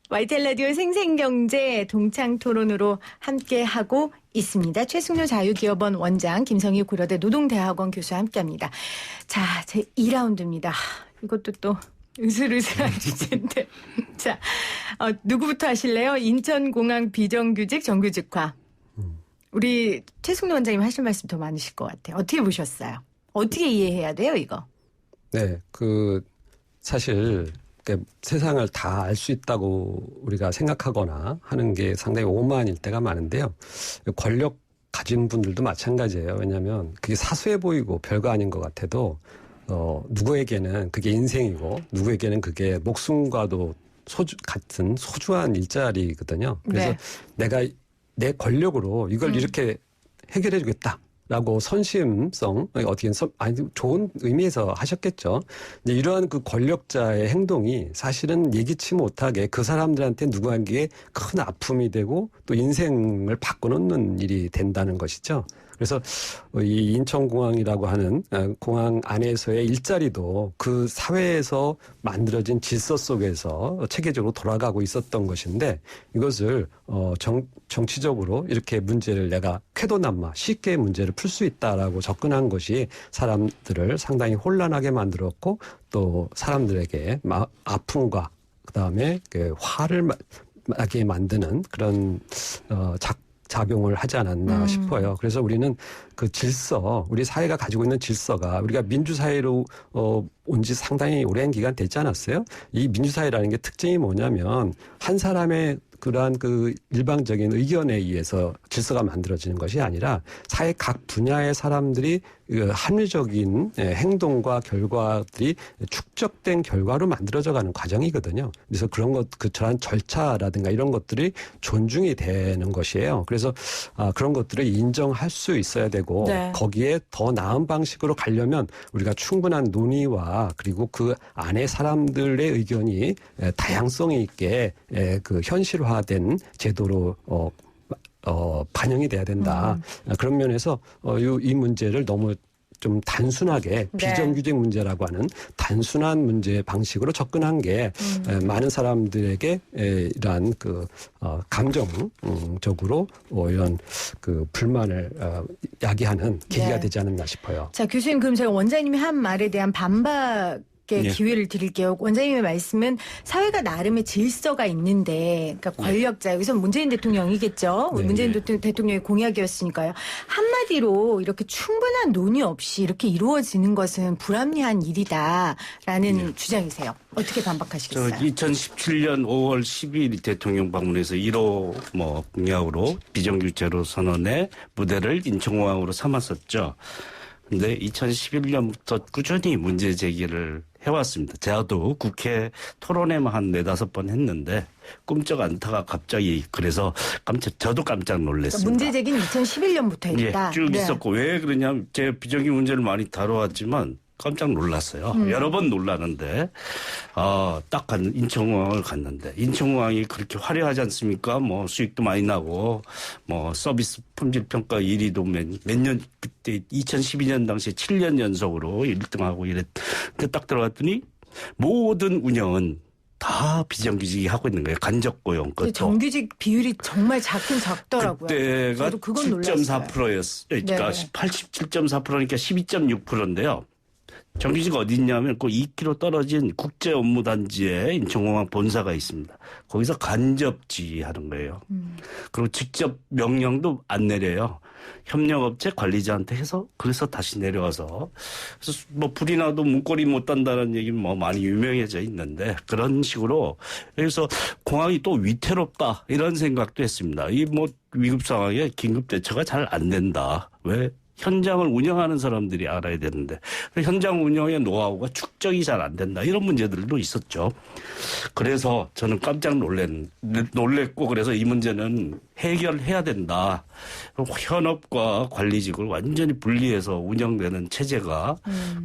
YTN 라디오 생생경제 동창토론으로 함께하고 있습니다. 최승료 자유기업원 원장, 김성희 고려대 노동대학원 교수와 함께합니다. 자, 제 2라운드입니다. 이것도 또 으슬으슬한 주제인데. 자, 누구부터 하실래요? 인천공항 비정규직 정규직화. 우리 최승료 원장님 하실 말씀 더 많으실 것 같아요. 어떻게 보셨어요? 어떻게 이해해야 돼요, 이거? 네, 사실 세상을 다 알 수 있다고 우리가 생각하거나 하는 게 상당히 오만일 때가 많은데요. 권력 가진 분들도 마찬가지예요. 왜냐하면 그게 사소해 보이고 별거 아닌 것 같아도 누구에게는 그게 인생이고 누구에게는 그게 목숨과도 같은 소중한 일자리거든요. 그래서 네. 내가 내 권력으로 이걸 이렇게 해결해 주겠다. 라고 선심성, 어떻게 좋은 의미에서 하셨겠죠. 이제 이러한 그 권력자의 행동이 사실은 예기치 못하게 그 사람들한테 누구에게 큰 아픔이 되고 또 인생을 바꿔놓는 일이 된다는 것이죠. 그래서 이 인천공항이라고 하는 공항 안에서의 일자리도 그 사회에서 만들어진 질서 속에서 체계적으로 돌아가고 있었던 것인데 이것을 정치적으로 이렇게 문제를 내가 쾌도남마 쉽게 문제를 풀 수 있다라고 접근한 것이 사람들을 상당히 혼란하게 만들었고 또 사람들에게 아픔과 그다음에 화를 나게 만드는 그런 작용을 하지 않았나 싶어요. 그래서 우리는 그 질서, 우리 사회가 가지고 있는 질서가 우리가 민주사회로 온 지 상당히 오랜 기간 됐지 않았어요? 이 민주사회라는 게 특징이 뭐냐면 한 사람의 그러한 그 일방적인 의견에 의해서 질서가 만들어지는 것이 아니라 사회 각 분야의 사람들이 합리적인 행동과 결과들이 축적된 결과로 만들어져 가는 과정이거든요. 그래서 저런 절차라든가 이런 것들이 존중이 되는 것이에요. 그래서 그런 것들을 인정할 수 있어야 되고 네. 거기에 더 나은 방식으로 가려면 우리가 충분한 논의와 그리고 그 안에 사람들의 의견이 다양성이 있게 그 현실화된 제도로 반영이 돼야 된다. 그런 면에서 이 문제를 너무 좀 단순하게 네. 비정규직 문제라고 하는 단순한 문제 방식으로 접근한 게 많은 사람들에게 이러한 감정적으로 이런 그 불만을 야기하는 계기가 네. 되지 않았나 싶어요. 자, 교수님, 그럼 제가 원장님이 한 말에 대한 반박의 네. 기회를 드릴게요. 원장님의 말씀은 사회가 나름의 질서가 있는데, 그러니까 권력자, 여기서 문재인 대통령이겠죠. 네. 문재인 대통령의 공약이었으니까요. 한마디로 이렇게 충분한 논의 없이 이렇게 이루어지는 것은 불합리한 일이다라는 주장이세요. 어떻게 반박하시겠어요? 2017년 5월 12일 대통령 방문해서 1호 공약으로 비정규직제로 선언해 무대를 인천공항으로 삼았었죠. 근데 2011년부터 꾸준히 문제 제기를 해왔습니다. 저도 국회 토론회만 한 4-5번 했는데 꿈쩍 않다가 갑자기 그래서 저도 깜짝 놀랐습니다. 그러니까 문제 제기는 2011년부터 했다. 예, 쭉 있었고 왜 그러냐면 제가 비정규직 문제를 많이 다뤄왔지만 깜짝 놀랐어요. 여러 번 놀랐는데 딱 인천공항을 갔는데 인천공항이 그렇게 화려하지 않습니까? 수익도 많이 나고 서비스 품질 평가 1위도 몇 년 그때 2012년 당시에 7년 연속으로 1등하고 이랬는데 딱 들어갔더니 모든 운영은 다 비정규직이 하고 있는 거예요. 간접 고용 것도. 정규직 비율이 정말 작긴 작더라고요. 그때가 저도 그건 놀랐어요. 7.4%였어요. 그러니까 네. 87.4%니까 12.6%인데요. 정규직 어디 있냐면 그 2km 떨어진 국제 업무단지에 인천공항 본사가 있습니다. 거기서 간접 지휘하는 거예요. 그리고 직접 명령도 안 내려요. 협력업체 관리자한테 해서 그래서 다시 내려와서 그래서 불이 나도 문고리 못 단다는 얘기는 많이 유명해져 있는데 그런 식으로 그래서 공항이 또 위태롭다 이런 생각도 했습니다. 이 위급 상황에 긴급 대처가 잘 안 된다. 왜? 현장을 운영하는 사람들이 알아야 되는데 현장 운영의 노하우가 축적이 잘 안 된다. 이런 문제들도 있었죠. 그래서 저는 깜짝 놀랬고 그래서 이 문제는 해결해야 된다. 현업과 관리직을 완전히 분리해서 운영되는 체제가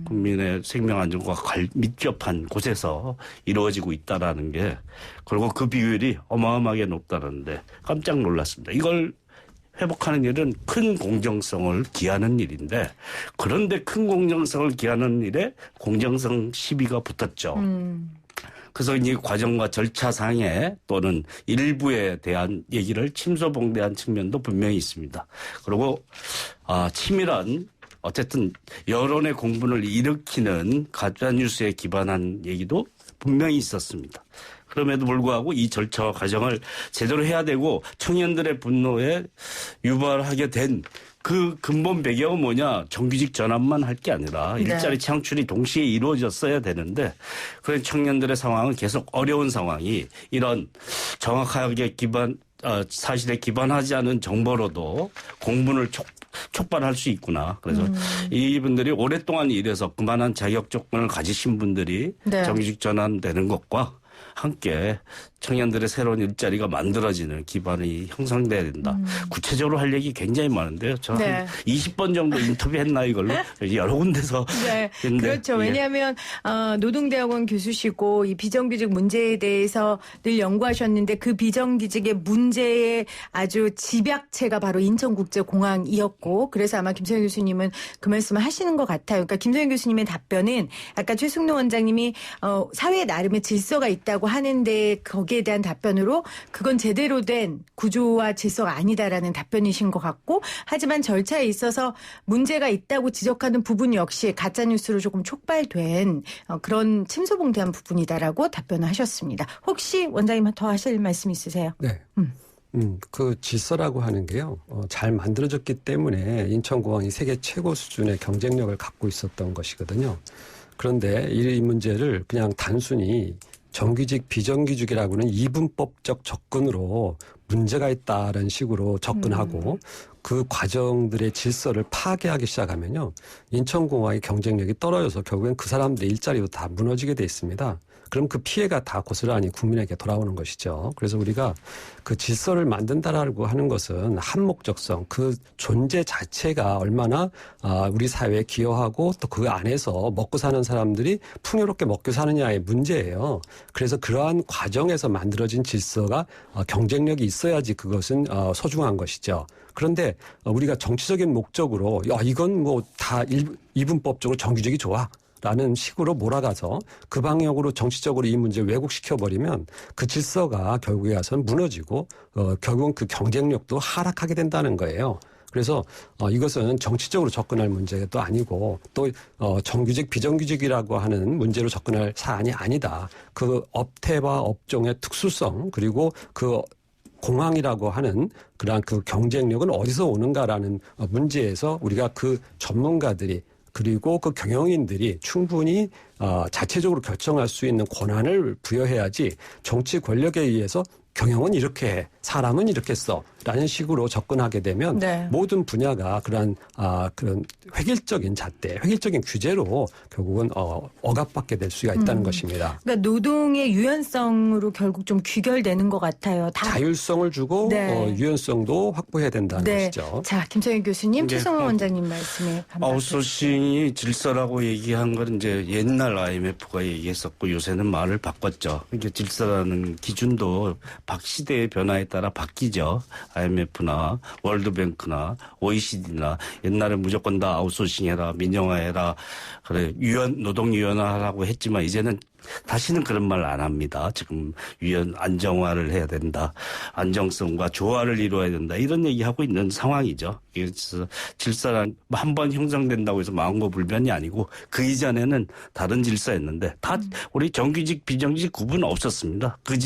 국민의 생명 안전과 밀접한 곳에서 이루어지고 있다라는 게 그리고 그 비율이 어마어마하게 높다는데 깜짝 놀랐습니다. 이걸 회복하는 일은 큰 공정성을 기하는 일인데 그런데 큰 공정성을 기하는 일에 공정성 시비가 붙었죠. 그래서 이 과정과 절차상에 또는 일부에 대한 얘기를 침소봉대한 측면도 분명히 있습니다. 그리고 치밀한 어쨌든 여론의 공분을 일으키는 가짜뉴스에 기반한 얘기도 분명히 있었습니다. 그럼에도 불구하고 이 절차와 과정을 제대로 해야 되고 청년들의 분노에 유발하게 된 그 근본 배경은 뭐냐? 정규직 전환만 할 게 아니라 일자리 창출이 동시에 이루어졌어야 되는데 그런 청년들의 상황은 계속 어려운 상황이 이런 정확하게 사실에 기반하지 않은 정보로도 공분을 촉발할 수 있구나. 그래서 이분들이 오랫동안 일해서 그만한 자격 조건을 가지신 분들이 정규직 전환되는 것과 함께 청년들의 새로운 일자리가 만들어지는 기반이 형성돼야 된다. 구체적으로 할 얘기 굉장히 많은데요. 저 한 20번 정도 인터뷰했나 이걸로 여러 군데서. 네, 그렇죠. 왜냐하면 노동대학원 교수시고 이 비정규직 문제에 대해서 늘 연구하셨는데 그 비정규직의 문제의 아주 집약체가 바로 인천국제공항이었고 그래서 아마 김성현 교수님은 그 말씀을 하시는 것 같아요. 그러니까 김성현 교수님의 답변은 아까 최승룡 원장님이 사회에 나름의 질서가 있다고 하는데 거기에 대한 답변으로 그건 제대로 된 구조와 질서가 아니다라는 답변이신 것 같고 하지만 절차에 있어서 문제가 있다고 지적하는 부분 역시 가짜뉴스로 조금 촉발된 그런 침소봉대한 부분이다라고 답변을 하셨습니다. 혹시 원장님 더 하실 말씀 있으세요? 네. 그 질서라고 하는 게요, 잘 만들어졌기 때문에 인천공항이 세계 최고 수준의 경쟁력을 갖고 있었던 것이거든요. 그런데 이 문제를 그냥 단순히 정규직, 비정규직이라고는 이분법적 접근으로 문제가 있다는 식으로 접근하고 그 과정들의 질서를 파괴하기 시작하면요. 인천공항의 경쟁력이 떨어져서 결국엔 그 사람들의 일자리도 다 무너지게 돼 있습니다. 그럼 그 피해가 다 고스란히 국민에게 돌아오는 것이죠. 그래서 우리가 그 질서를 만든다라고 하는 것은 한 목적성, 그 존재 자체가 얼마나 우리 사회에 기여하고 또 그 안에서 먹고 사는 사람들이 풍요롭게 먹고 사느냐의 문제예요. 그래서 그러한 과정에서 만들어진 질서가 경쟁력이 있어야지 그것은 소중한 것이죠. 그런데 우리가 정치적인 목적으로 이건 뭐 다 이분법적으로 정규직이 좋아. 라는 식으로 몰아가서 그 방향으로 정치적으로 이 문제를 왜곡시켜버리면 그 질서가 결국에 가서는 무너지고 결국은 그 경쟁력도 하락하게 된다는 거예요. 그래서 이것은 정치적으로 접근할 문제도 아니고 또 정규직 비정규직이라고 하는 문제로 접근할 사안이 아니다. 그 업태와 업종의 특수성 그리고 그 공항이라고 하는 그러한 그 경쟁력은 어디서 오는가라는 문제에서 우리가 그 전문가들이 그리고 그 경영인들이 충분히 자체적으로 결정할 수 있는 권한을 부여해야지 정치 권력에 의해서 경영은 이렇게 해, 사람은 이렇게 써라는 식으로 접근하게 되면 모든 분야가 그런 획일적인 잣대, 획일적인 규제로 결국은 억압받게 될 수가 있다는 것입니다. 그러니까 노동의 유연성으로 결국 좀 귀결되는 것 같아요. 자율성을 주고 유연성도 확보해야 된다는 것이죠. 자, 김성현 교수님, 최승원 원장님 말씀에 아웃소싱이 질서라고 얘기한 건 이제 옛날 IMF가 얘기했었고 요새는 말을 바꿨죠. 이게 질서라는 기준도 박 시대의 변화에 따라 바뀌죠. IMF나 월드뱅크나 OECD나 옛날에 무조건 다 아웃소싱해라, 민영화해라, 그래 노동 유연화하라고 했지만 이제는 다시는 그런 말 안 합니다. 지금 안정화를 해야 된다. 안정성과 조화를 이루어야 된다. 이런 얘기하고 있는 상황이죠. 그래서 질서란 한 번 형성된다고 해서 망고불변이 아니고 그 이전에는 다른 질서였는데 다 우리 정규직 비정규직 구분 없었습니다. 그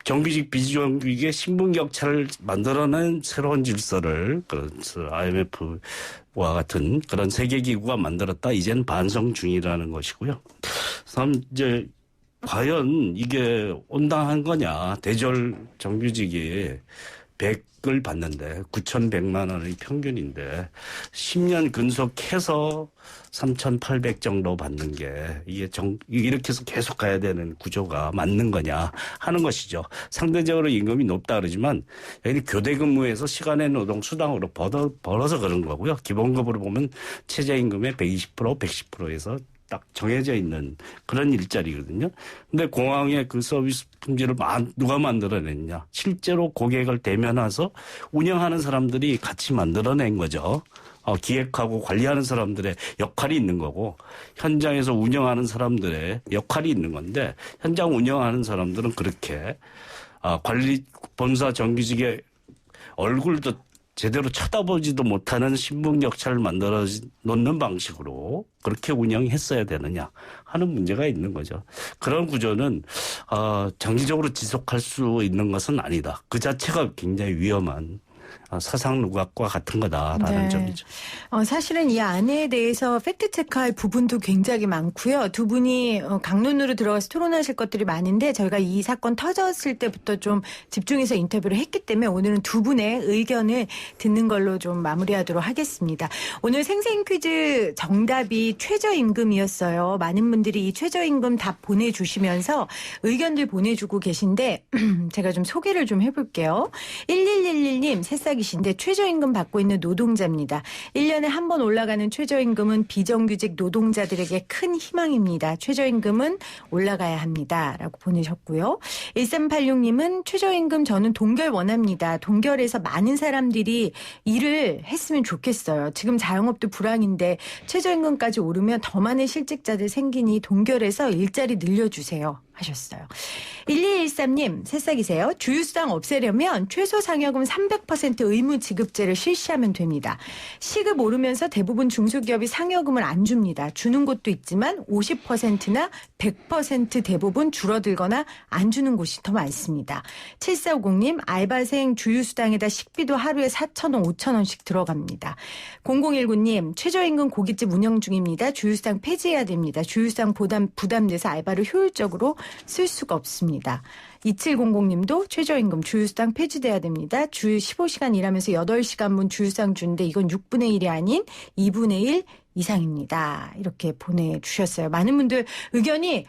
정규직 비정규직의 신분격차를 만들어낸 새로운 질서를 IMF와 같은 그런 세계기구가 만들었다. 이제는 반성 중이라는 것이고요. 이제 과연 이게 온당한 거냐. 대졸 정규직이 100을 받는데 9,100만 원의 평균인데 10년 근속해서 3,800 정도 받는 게 이게 이렇게 해서 계속 가야 되는 구조가 맞는 거냐 하는 것이죠. 상대적으로 임금이 높다 그러지만 여기 교대 근무에서 시간의 노동 수당으로 벌어서 그런 거고요. 기본급으로 보면 최저임금의 120%, 110%에서 딱 정해져 있는 그런 일자리거든요. 근데 공항의 그 서비스 품질을 누가 만들어냈냐? 실제로 고객을 대면해서 운영하는 사람들이 같이 만들어낸 거죠. 기획하고 관리하는 사람들의 역할이 있는 거고 현장에서 운영하는 사람들의 역할이 있는 건데 현장 운영하는 사람들은 그렇게 관리 본사 정규직의 얼굴도 제대로 쳐다보지도 못하는 신분격차를 만들어 놓는 방식으로 그렇게 운영했어야 되느냐 하는 문제가 있는 거죠. 그런 구조는 장기적으로 지속할 수 있는 것은 아니다. 그 자체가 굉장히 위험한 사상 누각과 같은 거다라는 네. 점이죠. 사실은 이 안에 대해서 팩트체크할 부분도 굉장히 많고요. 두 분이 강론으로 들어가서 토론하실 것들이 많은데 저희가 이 사건 터졌을 때부터 좀 집중해서 인터뷰를 했기 때문에 오늘은 두 분의 의견을 듣는 걸로 좀 마무리하도록 하겠습니다. 오늘 생생 퀴즈 정답이 최저임금이었어요. 많은 분들이 이 최저임금 답 보내주시면서 의견들 보내주고 계신데 제가 좀 소개를 좀 해볼게요. 1111님 새싹이신데 최저임금 받고 있는 노동자입니다. 1년에 한 번 올라가는 최저임금은 비정규직 노동자들에게 큰 희망입니다. 최저임금은 올라가야 합니다. 라고 보내셨고요. 1386님은 최저임금 저는 동결 원합니다. 동결해서 많은 사람들이 일을 했으면 좋겠어요. 지금 자영업도 불황인데 최저임금까지 오르면 더 많은 실직자들 생기니 동결해서 일자리 늘려주세요. 하셨어요. 1213님 새싹이세요. 주휴수당 없애려면 최소 상여금 300% 의무 지급제를 실시하면 됩니다. 시급 오르면서 대부분 중소기업이 상여금을 안 줍니다. 주는 곳도 있지만 50%나 100% 대부분 줄어들거나 안 주는 곳이 더 많습니다. 7450님 알바생 주휴수당에다 식비도 하루에 4,000원 5,000원씩 들어갑니다. 0019님 최저임금 고깃집 운영 중입니다. 주휴수당 폐지해야 됩니다. 주휴수당 부담돼서 알바를 효율적으로 쓸 수가 없습니다. 2700님도 최저임금 주휴수당 폐지돼야 됩니다. 주 15시간 일하면서 8시간분 주휴수당 주는데 이건 6분의 1이 아닌 2분의 1 이상입니다. 이렇게 보내주셨어요. 많은 분들 의견이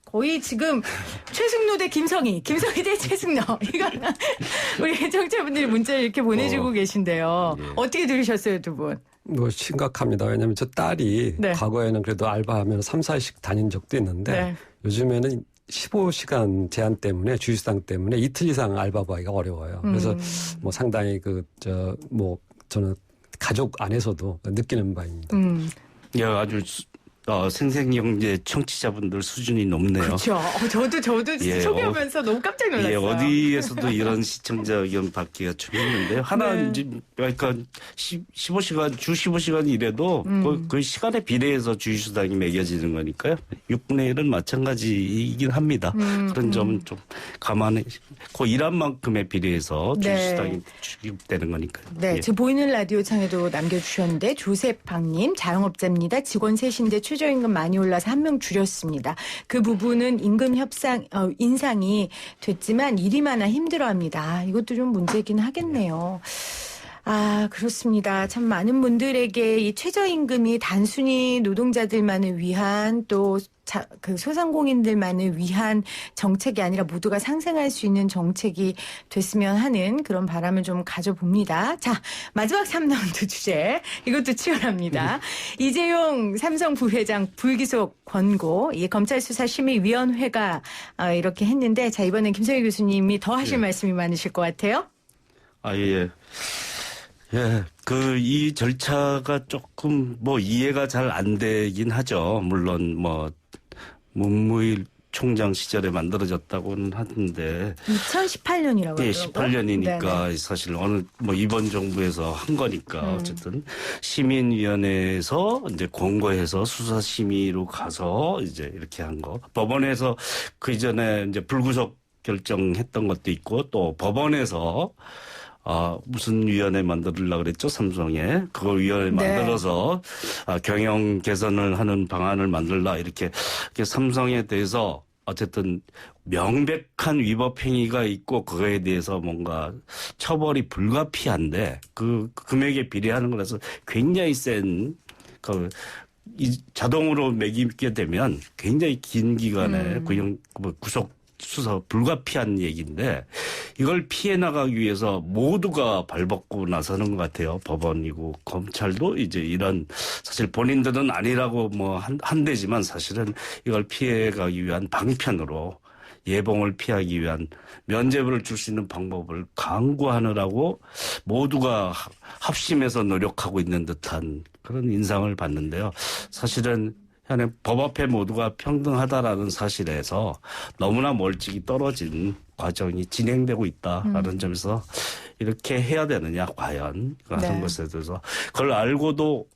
거의 지금 최승로 대 김성희 대 최승로 이거 우리 청취자분들이 문자를 이렇게 보내주고 계신데요. 예. 어떻게 들으셨어요, 두 분? 심각합니다. 왜냐하면 저 딸이 네. 과거에는 그래도 알바하면 3, 4씩 다닌 적도 있는데 네. 요즘에는 15시간 제한 때문에 주휴수당 때문에 이틀 이상 알바 구하기가 어려워요. 그래서 상당히 저는 가족 안에서도 느끼는 바입니다. 야, 아주 생생경제 청취자분들 수준이 높네요. 그렇죠. 저도 예, 소개하면서 너무 깜짝 놀랐어요. 예, 어디에서도 이런 시청자 의견 받기가 좀 힘든데요. 하나, 네. 이제, 그러니까 15시간, 주 15시간 일해도 그 시간에 비례해서 주휴수당이 매겨지는 거니까요. 6분의 1은 마찬가지이긴 합니다. 그런 점은 좀 감안해, 그 일한 만큼에 비례해서 네. 주휴수당이 지급되는 거니까요. 네, 예. 제 보이는 라디오 창에도 남겨주셨는데 조셉박님 자영업자입니다. 직원 셋인데 최저임금 많이 올라서 한 명 줄였습니다. 그 부분은 임금 인상이 됐지만 일이 많아 힘들어합니다. 이것도 좀 문제긴 하겠네요. 그렇습니다. 참 많은 분들에게 이 최저임금이 단순히 노동자들만을 위한 또 그 소상공인들만을 위한 정책이 아니라 모두가 상생할 수 있는 정책이 됐으면 하는 그런 바람을 좀 가져봅니다. 자, 마지막 3라운드 주제. 이것도 치열합니다. 이재용 삼성 부회장 불기소 권고, 이 검찰수사심의위원회가 이렇게 했는데, 자, 이번엔 김성희 교수님이 더 하실 말씀이 많으실 것 같아요. 예. 예, 이 절차가 조금 이해가 잘 안 되긴 하죠. 물론 문무일 총장 시절에 만들어졌다고는 하는데. 2018년이라고 하더라고요. 예, 18년이니까 네네. 사실 이번 정부에서 한 거니까 어쨌든 시민위원회에서 이제 권고해서 수사심의로 가서 이제 이렇게 한 거. 법원에서 그 이전에 이제 불구속 결정했던 것도 있고 또 법원에서 무슨 위원회 만들려고 그랬죠? 삼성에. 그걸 위원회 만들어서 경영 개선을 하는 방안을 만들라. 이렇게 삼성에 대해서 어쨌든 명백한 위법 행위가 있고 그거에 대해서 뭔가 처벌이 불가피한데 그 금액에 비례하는 거라서 굉장히 센 자동으로 매기게 되면 굉장히 긴 기간에 구속 수사 불가피한 얘기인데 이걸 피해 나가기 위해서 모두가 발벗고 나서는 것 같아요. 법원이고 검찰도 이제 이런 사실 본인들은 아니라고 뭐 한대지만 사실은 이걸 피해가기 위한 방편으로 예봉을 피하기 위한 면죄부를 줄 수 있는 방법을 강구하느라고 모두가 합심해서 노력하고 있는 듯한 그런 인상을 받는데요. 사실은 현행 법 앞에 모두가 평등하다라는 사실에서 너무나 멀찍이 떨어진 과정이 진행되고 있다라는 점에서 이렇게 해야 되느냐 과연 하는 것에 대해서 그걸 알고도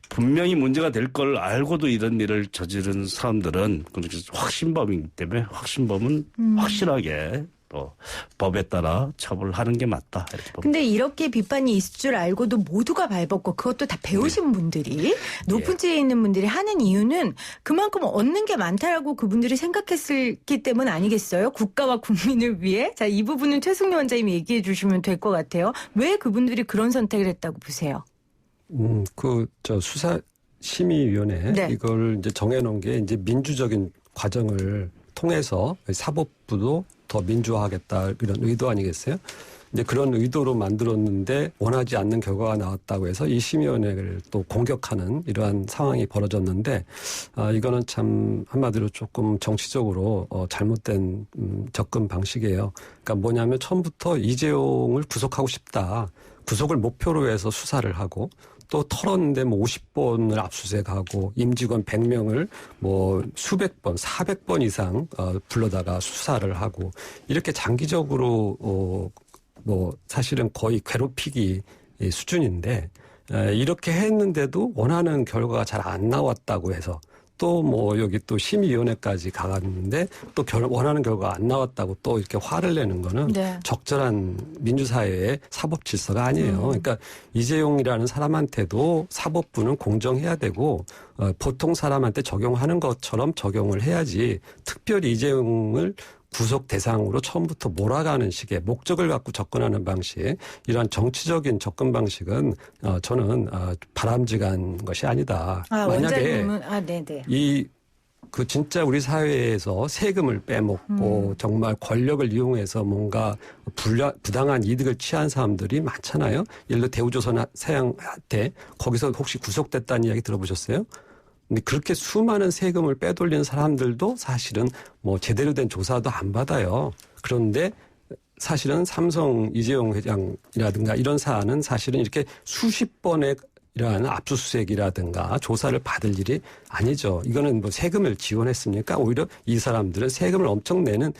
분명히 문제가 될 걸 알고도 이런 일을 저지른 사람들은 확신범이기 때문에 확신범은 확실하게 또 법에 따라 처벌하는 게 맞다. 이렇게 봅니다. 근데 이렇게 비판이 있을 줄 알고도 모두가 발벗고 그것도 다 배우신 분들이 높은 지에 있는 분들이 하는 이유는 그만큼 얻는 게 많다라고 그분들이 생각했기 때문 아니겠어요? 국가와 국민을 위해. 자, 이 부분은 최승료 원장님이 얘기해 주시면 될 것 같아요. 왜 그분들이 그런 선택을 했다고 보세요? 수사심의위원회 네. 이걸 이제 정해놓은 게 이제 민주적인 과정을 통해서 사법부도 더 민주화하겠다 이런 의도 아니겠어요? 이제 그런 의도로 만들었는데 원하지 않는 결과가 나왔다고 해서 이 심의위원회를 또 공격하는 이러한 상황이 벌어졌는데 이거는 참 한마디로 조금 정치적으로 잘못된 접근 방식이에요. 그러니까 뭐냐면 처음부터 이재용을 구속하고 싶다. 구속을 목표로 해서 수사를 하고 또 털었는데 뭐 50번을 압수수색하고 임직원 100명을 뭐 수백 번, 400번 이상 불러다가 수사를 하고 이렇게 장기적으로 뭐 사실은 거의 괴롭히기 수준인데 이렇게 했는데도 원하는 결과가 잘 안 나왔다고 해서 또 뭐 여기 또 심의위원회까지 가갔는데 또 원하는 결과가 안 나왔다고 또 이렇게 화를 내는 거는 적절한 민주사회의 사법 질서가 아니에요. 그러니까 이재용이라는 사람한테도 사법부는 공정해야 되고 보통 사람한테 적용하는 것처럼 적용을 해야지 특별히 이재용을 구속 대상으로 처음부터 몰아가는 식의 목적을 갖고 접근하는 방식, 이러한 정치적인 접근 방식은 저는 바람직한 것이 아니다. 만약에 그 진짜 우리 사회에서 세금을 빼먹고 정말 권력을 이용해서 뭔가 부당한 이득을 취한 사람들이 많잖아요. 예를 들어 대우조선 사양한테 거기서 혹시 구속됐다는 이야기 들어보셨어요? 근데 그렇게 수많은 세금을 빼돌리는 사람들도 사실은 뭐 제대로 된 조사도 안 받아요. 그런데 사실은 삼성 이재용 회장이라든가 이런 사안은 사실은 이렇게 수십 번의 이러한 압수수색이라든가 조사를 받을 일이 아니죠. 이거는 뭐 세금을 지원했습니까? 오히려 이 사람들은 세금을 엄청 내는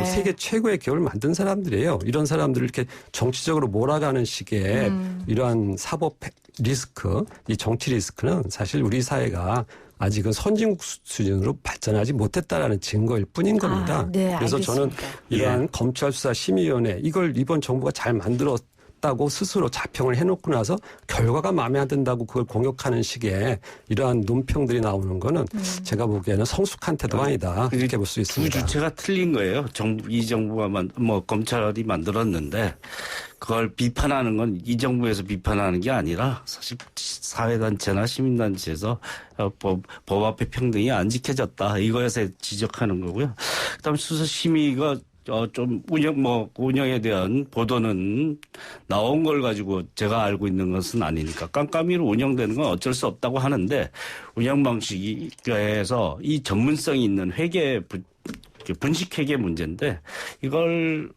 세계 최고의 기업을 만든 사람들이에요. 이런 사람들을 이렇게 정치적으로 몰아가는 식의 이러한 사법 리스크, 이 정치 리스크는 사실 우리 사회가 아직은 선진국 수준으로 발전하지 못했다라는 증거일 뿐인 겁니다. 그래서 저는 이러한 검찰수사심의위원회 이걸 이번 정부가 잘 만들었다고 스스로 자평을 해놓고 나서 결과가 마음에 안 든다고 그걸 공격하는 식의 이러한 논평들이 나오는 거는 제가 보기에는 성숙한 태도가 아니다. 이렇게 볼 수 있습니다. 두 주체가 틀린 거예요. 이 정부가 검찰이 만들었는데 그걸 비판하는 건 이 정부에서 비판하는 게 아니라 사실 사회단체나 시민단체에서 법 앞에 평등이 안 지켜졌다. 이거에서 지적하는 거고요. 그다음에 수사심의가 좀 운영에 대한 보도는 나온 걸 가지고 제가 알고 있는 것은 아니니까 깜깜이로 운영되는 건 어쩔 수 없다고 하는데 운영 방식에서 이 전문성이 있는 분식회계 문제인데 이걸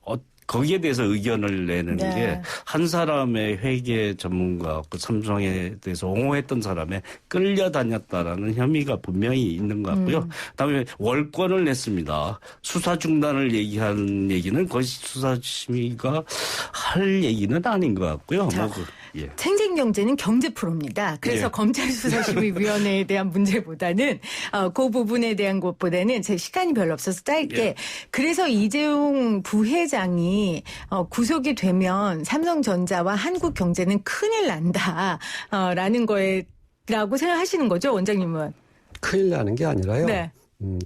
거기에 대해서 의견을 내는 게 한 사람의 회계 전문가, 그 삼성에 대해서 옹호했던 사람에 끌려다녔다라는 혐의가 분명히 있는 것 같고요. 그다음에 월권을 냈습니다. 수사 중단을 얘기하는 얘기는 거의 수사심의가 할 얘기는 아닌 것 같고요. 생생경제는 경제 프로입니다. 그래서 검찰수사심의위원회에 대한 문제보다는 그 부분에 대한 것보다는 제 시간이 별로 없어서 짧게 그래서 이재용 부회장이 구속이 되면 삼성전자와 한국경제는 큰일 난다라는 거라고 생각하시는 거죠, 원장님은? 큰일 나는 게 아니라요.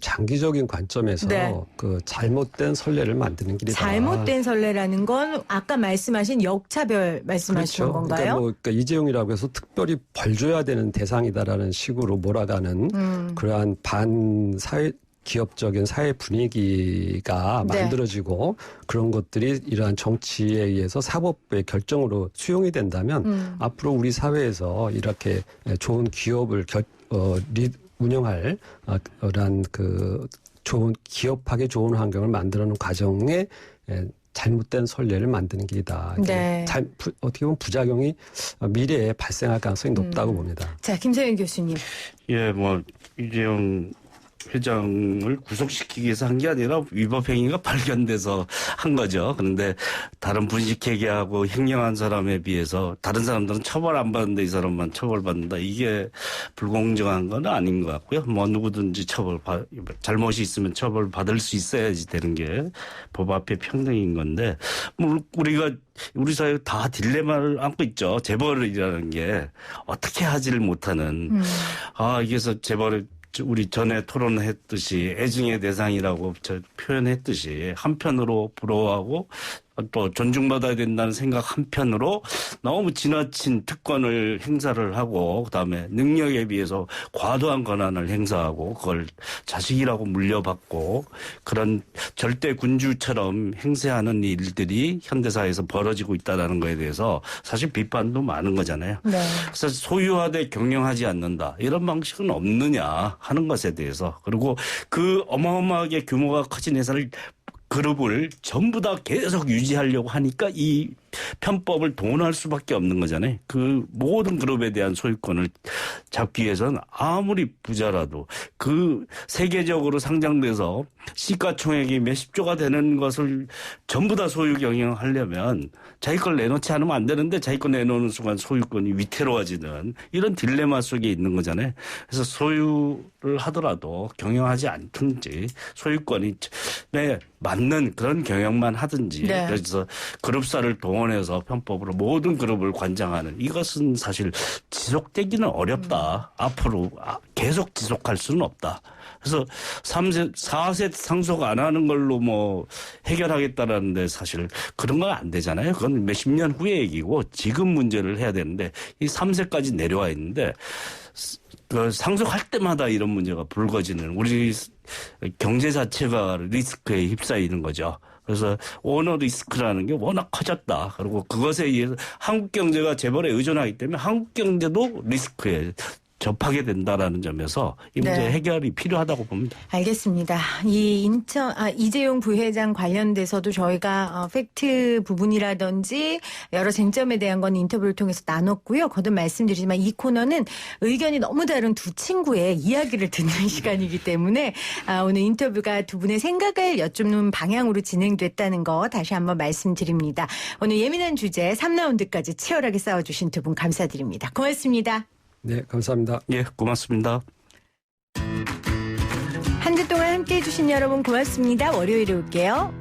장기적인 관점에서 그 잘못된 선례를 만드는 길이다. 잘못된 선례라는 건 아까 말씀하신 역차별 말씀하시는 건가요? 그러니까 이재용이라고 해서 특별히 벌 줘야 되는 대상이다라는 식으로 몰아가는 그러한 반사회 기업적인 사회 분위기가 네. 만들어지고 그런 것들이 이러한 정치에 의해서 사법부의 결정으로 수용이 된다면 앞으로 우리 사회에서 이렇게 좋은 기업을 운영할 그런 그 좋은 기업하기 좋은 환경을 만들어놓은 과정에 잘못된 선례를 만드는 길이다. 네. 어떻게 보면 부작용이 미래에 발생할 가능성이 높다고 봅니다. 자, 김성현 교수님. 예, 뭐 이재용 회장을 구속시키기 위해서 한 게 아니라 위법 행위가 발견돼서 한 거죠. 그런데 다른 분식회계하고 횡령한 사람에 비해서 다른 사람들은 처벌 안 받는데 이 사람만 처벌받는다. 이게 불공정한 건 아닌 것 같고요. 뭐 누구든지 잘못이 있으면 처벌 받을 수 있어야지 되는 게 법 앞에 평등인 건데 뭐 우리 사회 다 딜레마를 안고 있죠. 재벌이라는 게 어떻게 하지를 못하는 이게서 재벌을 우리 전에 토론했듯이 애증의 대상이라고 표현했듯이 한편으로 부러워하고 또 존중받아야 된다는 생각 한편으로 너무 지나친 특권을 행사를 하고 그다음에 능력에 비해서 과도한 권한을 행사하고 그걸 자식이라고 물려받고 그런 절대 군주처럼 행세하는 일들이 현대사회에서 벌어지고 있다는 거에 대해서 사실 비판도 많은 거잖아요. 네. 그래서 소유화돼 경영하지 않는다. 이런 방식은 없느냐 하는 것에 대해서 그리고 그 어마어마하게 규모가 커진 회사를 그룹을 전부 다 계속 유지하려고 하니까 이 편법을 동원할 수밖에 없는 거잖아요. 그 모든 그룹에 대한 소유권을 잡기 위해서는 아무리 부자라도 그 세계적으로 상장돼서 시가총액이 몇십조가 되는 것을 전부 다 소유 경영하려면 자기 걸 내놓지 않으면 안 되는데 자기 걸 내놓는 순간 소유권이 위태로워지는 이런 딜레마 속에 있는 거잖아요. 그래서 소유를 하더라도 경영하지 않든지 소유권이 맞는 그런 경영만 하든지 네. 그래서 그룹사를 동원해서 편법으로 모든 그룹을 관장하는 이것은 사실 지속되기는 어렵다. 앞으로 계속 지속할 수는 없다. 그래서 4세 상속 안 하는 걸로 뭐 해결하겠다라는데 사실 그런 건 안 되잖아요. 그건 몇십 년 후의 얘기고 지금 문제를 해야 되는데 이 3세까지 내려와 있는데 그 상속할 때마다 이런 문제가 불거지는 우리 경제 자체가 리스크에 휩싸이는 거죠. 그래서 오너 리스크라는 게 워낙 커졌다. 그리고 그것에 의해서 한국 경제가 재벌에 의존하기 때문에 한국 경제도 리스크에 접하게 된다라는 점에서 이 문제 네. 해결이 필요하다고 봅니다. 알겠습니다. 이 이재용 부회장 관련돼서도 저희가 팩트 부분이라든지 여러 쟁점에 대한 건 인터뷰를 통해서 나눴고요. 거듭 말씀드리지만 이 코너는 의견이 너무 다른 두 친구의 이야기를 듣는 시간이기 때문에 오늘 인터뷰가 두 분의 생각을 여쭙는 방향으로 진행됐다는 거 다시 한번 말씀드립니다. 오늘 예민한 주제 3라운드까지 치열하게 싸워주신 두 분 감사드립니다. 고맙습니다. 네, 감사합니다. 예, 고맙습니다. 한 주 동안 함께해 주신 여러분 고맙습니다. 월요일에 올게요.